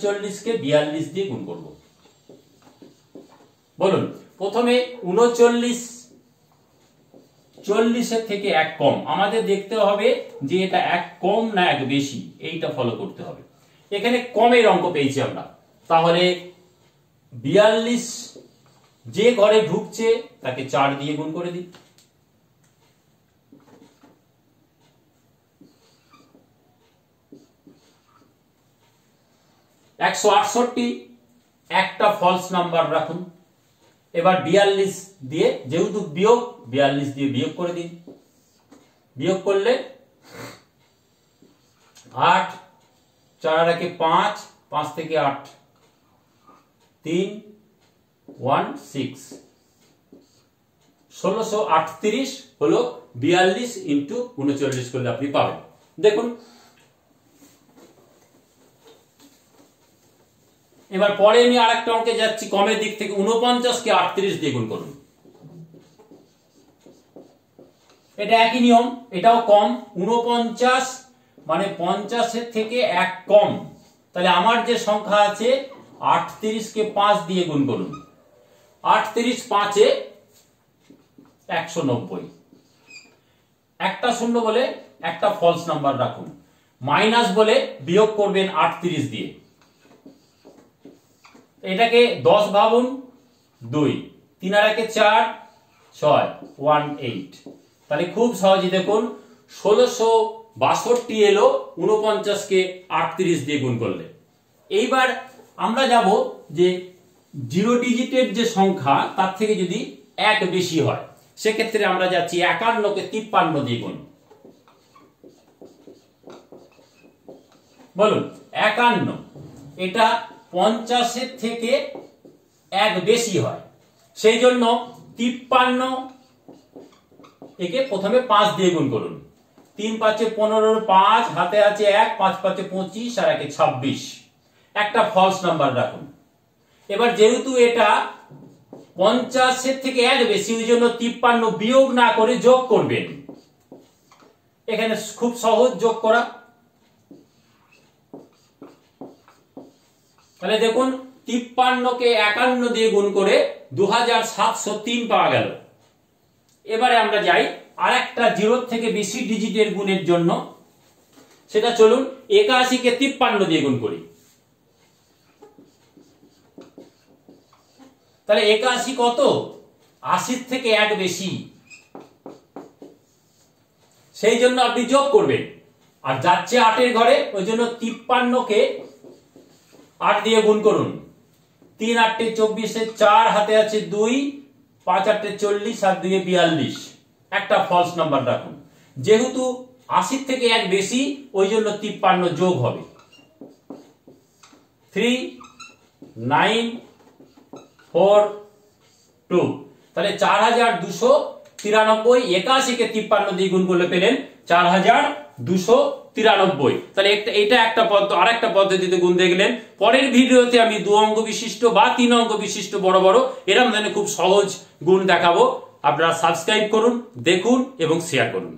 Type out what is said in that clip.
39কে 42 দিয়ে গুণ করব। বলুন, প্রথমে 39 40 থেকে 1 কম, আমাদের দেখতে হবে যে এটা 1 কম না 1 বেশি, এইটা ফলো করতে হবে। এখানে কমের অঙ্ক পেয়েছি আমরা, তাহলে 42 যে ঘরে ঢুকছে তাকে 4 দিয়ে গুণ করে দিই। (168) একটা ফলস নাম্বার রাখুন। এবার 42 দিয়ে, যেহেতু বিয়োগ, 42 দিয়ে বিয়োগ করে দিন। বিয়োগ করলে 8, 4 আর 1 5, 5 থেকে 8 3 1 6, 1638 হলো 42 ইন্টু 39 করলে আপনি পাবেন। দেখুন, এবার পরে আমি আরেকটা অঙ্কে যাচ্ছি, কমের দিক থেকে। 49কে 38 দিয়ে গুণ করুন। এটা একই নিয়ম, এটাও কম। 49 মানে 50 থেকে 1 কম, তাহলে আমার যে সংখ্যা আছে 38কে 5 দিয়ে গুণ করুন। 38 5 এ 190, একটা শূন্য বলে একটা ফলস নাম্বার রাখুন। মাইনাস বলে বিয়োগ করবেন 38 দিয়ে। এটাকে 10 ভাবুন, 2, 3 আর 1 4, 6 18। তাহলে খুব সহজে দেখুন 1662 এলো 49কে 38 দিয়ে গুণ করলে। এইবার আমরা যাব যে 0 ডিজিটের যে সংখ্যা তার থেকে যদি 1 বেশি হয়, সেক্ষেত্রে আমরা যাচ্ছি 51কে 53 দিয়ে গুণ। বলুন, 51 এটা 50 থেকে 1 বেশি হয়, সেই জন্য 53 একে প্রথমে 5 দিয়ে গুণ করুন। 3 5 15, 5 হাতে আছে 1, 5 5 25 আর 1 26, একটা ফলস নাম্বার রাখুন। এবার যেহেতু এটা 50 থেকে 1 বেশি, ওই জন্য 53 বিয়োগ না করে যোগ করবেন। এখানে খুব সহজ যোগ করা। তাহলে দেখুন 53কে 51 দিয়ে গুণ করে 2703 পাওয়া গেল। এবারে আমরা যাই আরেকটা 0 থেকে বেশি ডিজিটের গুণের জন্য, সেটা চলুন 81কে 53 দিয়ে গুণ করি। তাহলে 81 কত? 80 থেকে 1 বেশি, সেই জন্য আপনি যোগ করবেন। আর যাচ্ছে 8 এর ঘরে, ওই জন্য 53কে 8 দিয়ে গুণ করুন। 3 8 24, 4 হাতে আছে 2, 5 8 40 আর 2 42, একটা ফলস নাম্বার রাখুন। যেহেতু 80 থেকে 1 বেশি, ওই জন্য 53 যোগ হবে। 3 9 4 2, তাহলে 4293। 81কে 53 দিয়ে গুণ করলে পেলেন 4293। তাহলে এটা একটা পদ্ধতি। আরেকটা পদ্ধতিতে গুণ দেখলেন। পরের ভিডিওতে আমি 2 অঙ্ক বিশিষ্ট বা 3 অঙ্ক বিশিষ্ট বড় বড় এরকম ধরনের খুব সহজ গুণ দেখাবো। আপনারা সাবস্ক্রাইব করুন, দেখুন এবং শেয়ার করুন।